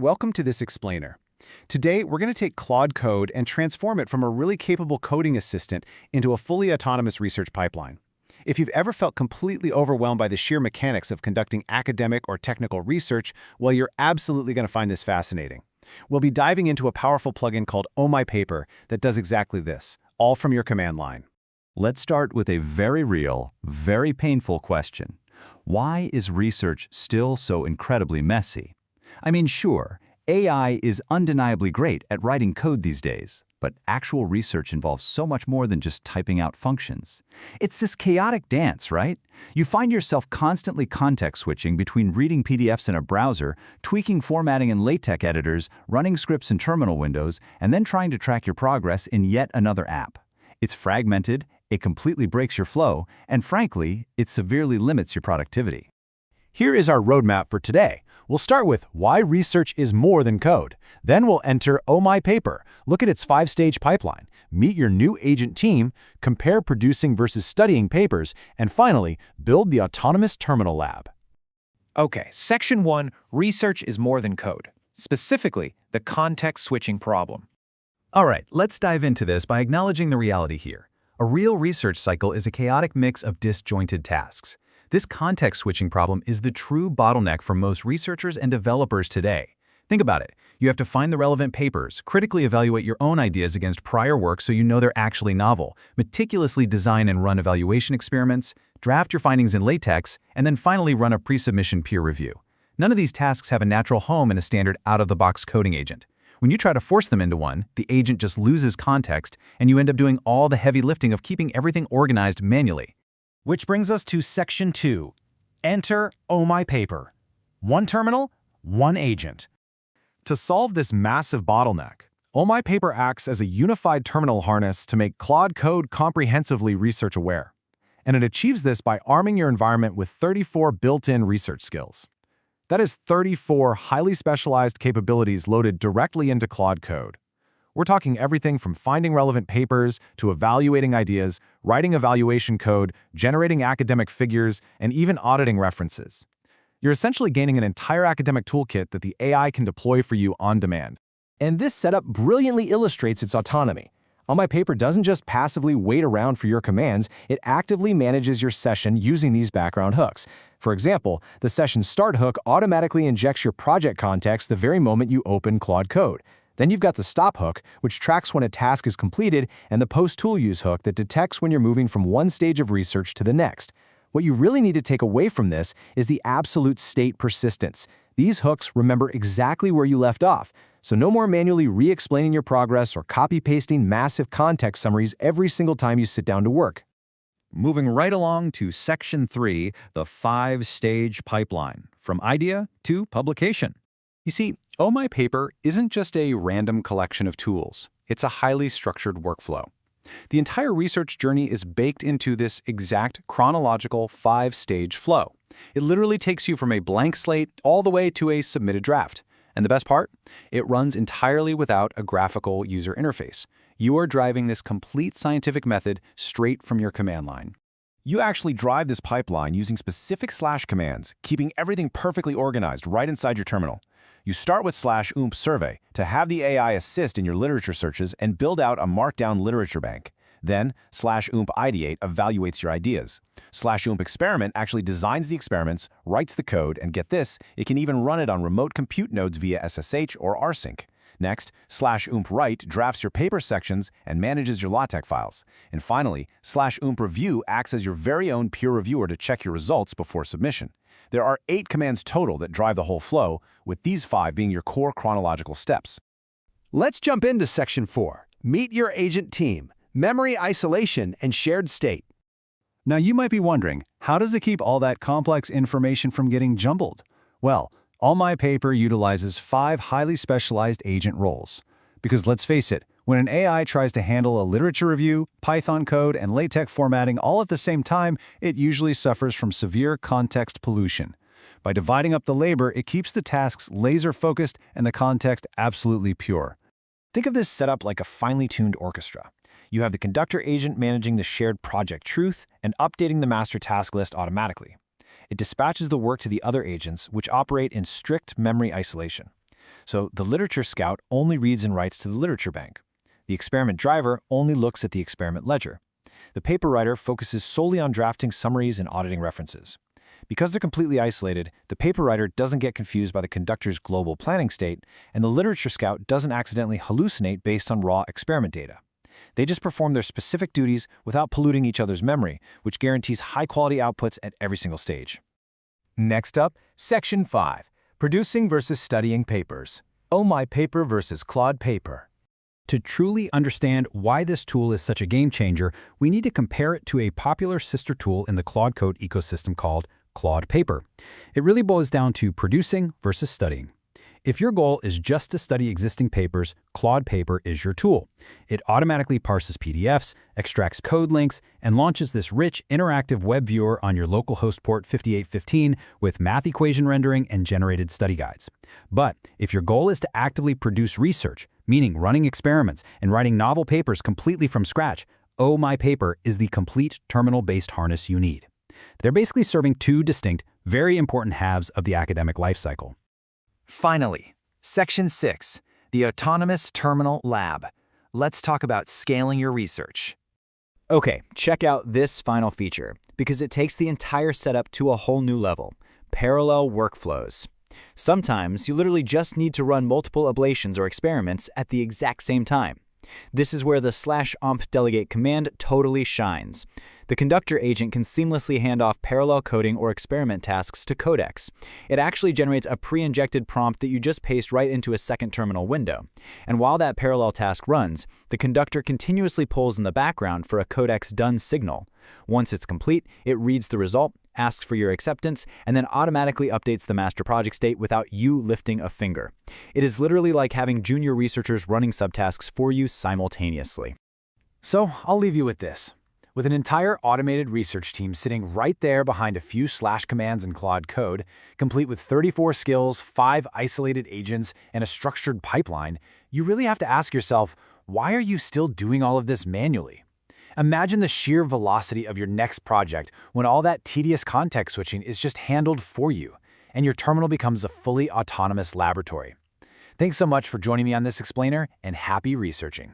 welcome to this explainer. Today, we're going to take Claude Code and transform it from a really capable coding assistant into a fully autonomous research pipeline. If you've ever felt completely overwhelmed by the sheer mechanics of conducting academic or technical research, well, you're absolutely going to find this fascinating. We'll be diving into a powerful plugin called Oh My Paper that does exactly this, all from your command line. Let's start with a very real, very painful question. Why is research still so incredibly messy? I mean, sure, AI is undeniably great at writing code these days, but actual research involves so much more than just typing out functions. It's this chaotic dance, right? You find yourself constantly context switching between reading PDFs in a browser, tweaking formatting in LaTeX editors, running scripts in terminal windows, and then trying to track your progress in yet another app. It's fragmented, it completely breaks your flow, and frankly, it severely limits your productivity. Here is our roadmap for today. We'll start with why research is more than code. Then we'll enter Oh My Paper, look at its 5-stage pipeline, meet your new agent team, compare producing versus studying papers, and finally, build the autonomous terminal lab. Okay, Section 1, Research is more than code. Specifically, the context switching problem. All right, let's dive into this by acknowledging the reality here. A real research cycle is a chaotic mix of disjointed tasks. This context switching problem is the true bottleneck for most researchers and developers today. Think about it. You have to find the relevant papers, critically evaluate your own ideas against prior work so you know they're actually novel, meticulously design and run evaluation experiments, draft your findings in LaTeX, and then finally run a pre-submission peer review. None of these tasks have a natural home in a standard out-of-the-box coding agent. When you try to force them into one, the agent just loses context, and you end up doing all the heavy lifting of keeping everything organized manually. Which brings us to Section 2. Enter Oh My Paper. One terminal, one agent. To solve this massive bottleneck, Oh My Paper acts as a unified terminal harness to make Claude Code comprehensively research-aware. And it achieves this by arming your environment with 34 built-in research skills. That is 34 highly specialized capabilities loaded directly into Claude Code. We're talking everything from finding relevant papers to evaluating ideas, writing evaluation code, generating academic figures, and even auditing references. You're essentially gaining an entire academic toolkit that the AI can deploy for you on demand. And this setup brilliantly illustrates its autonomy. Oh My Paper doesn't just passively wait around for your commands, it actively manages your session using these background hooks. For example, the session start hook automatically injects your project context the very moment you open Claude Code. Then you've got the stop hook, which tracks when a task is completed, and the post tool use hook that detects when you're moving from one stage of research to the next. What you really need to take away from this is the absolute state persistence. These hooks remember exactly where you left off, so no more manually re-explaining your progress or copy-pasting massive context summaries every single time you sit down to work. Moving right along to Section 3, the 5-stage pipeline, from idea to publication. You see, Oh My Paper isn't just a random collection of tools. It's a highly structured workflow. The entire research journey is baked into this exact chronological 5-stage flow. It literally takes you from a blank slate all the way to a submitted draft. And the best part? It runs entirely without a graphical user interface. You are driving this complete scientific method straight from your command line. You actually drive this pipeline using specific slash commands, keeping everything perfectly organized right inside your terminal. You start with /oomph survey to have the AI assist in your literature searches and build out a markdown literature bank. Then /oomph ideate evaluates your ideas. /oomph experiment actually designs the experiments, writes the code, and get this, it can even run it on remote compute nodes via SSH or rsync. Next, /oomph write drafts your paper sections and manages your LaTeX files. And finally, /oomph review acts as your very own peer reviewer to check your results before submission. There are 8 commands total that drive the whole flow, with these 5 being your core chronological steps. Let's jump into Section 4. Meet your agent team, memory isolation, and shared state. Now you might be wondering, how does it keep all that complex information from getting jumbled? Well, Oh My Paper utilizes 5 highly specialized agent roles. Because let's face it, when an AI tries to handle a literature review, Python code, and LaTeX formatting all at the same time, it usually suffers from severe context pollution. By dividing up the labor, it keeps the tasks laser-focused and the context absolutely pure. Think of this setup like a finely tuned orchestra. You have the conductor agent managing the shared project truth and updating the master task list automatically. It dispatches the work to the other agents, which operate in strict memory isolation. So the literature scout only reads and writes to the literature bank. The experiment driver only looks at the experiment ledger. The paper writer focuses solely on drafting summaries and auditing references. Because they're completely isolated, the paper writer doesn't get confused by the conductor's global planning state, and the literature scout doesn't accidentally hallucinate based on raw experiment data. They just perform their specific duties without polluting each other's memory, which guarantees high-quality outputs at every single stage. Next up, Section 5, Producing versus Studying Papers. Oh My Paper versus Claude Paper. To truly understand why this tool is such a game changer, we need to compare it to a popular sister tool in the Claude Code ecosystem called Claude Paper. It really boils down to producing versus studying. If your goal is just to study existing papers, Claude Paper is your tool. It automatically parses PDFs, extracts code links, and launches this rich, interactive web viewer on your local host port 5815 with math equation rendering and generated study guides. But if your goal is to actively produce research, meaning running experiments and writing novel papers completely from scratch, Oh My Paper is the complete terminal-based harness you need. They're basically serving two distinct, very important halves of the academic lifecycle. Finally, Section 6, the Autonomous Terminal Lab. Let's talk about scaling your research. Okay, check out this final feature, because it takes the entire setup to a whole new level: parallel workflows. Sometimes you literally just need to run multiple ablations or experiments at the exact same time. This is where the /omp delegate command totally shines. The conductor agent can seamlessly hand off parallel coding or experiment tasks to Codex. It actually generates a pre-injected prompt that you just paste right into a second terminal window. And while that parallel task runs, the conductor continuously pulls in the background for a Codex done signal. Once it's complete, it reads the result, asks for your acceptance, and then automatically updates the master project state without you lifting a finger. It is literally like having junior researchers running subtasks for you simultaneously. So I'll leave you with this. With an entire automated research team sitting right there behind a few / commands in Claude Code, complete with 34 skills, 5 isolated agents, and a structured pipeline, you really have to ask yourself, why are you still doing all of this manually? Imagine the sheer velocity of your next project when all that tedious context switching is just handled for you, and your terminal becomes a fully autonomous laboratory. Thanks so much for joining me on this explainer, and happy researching.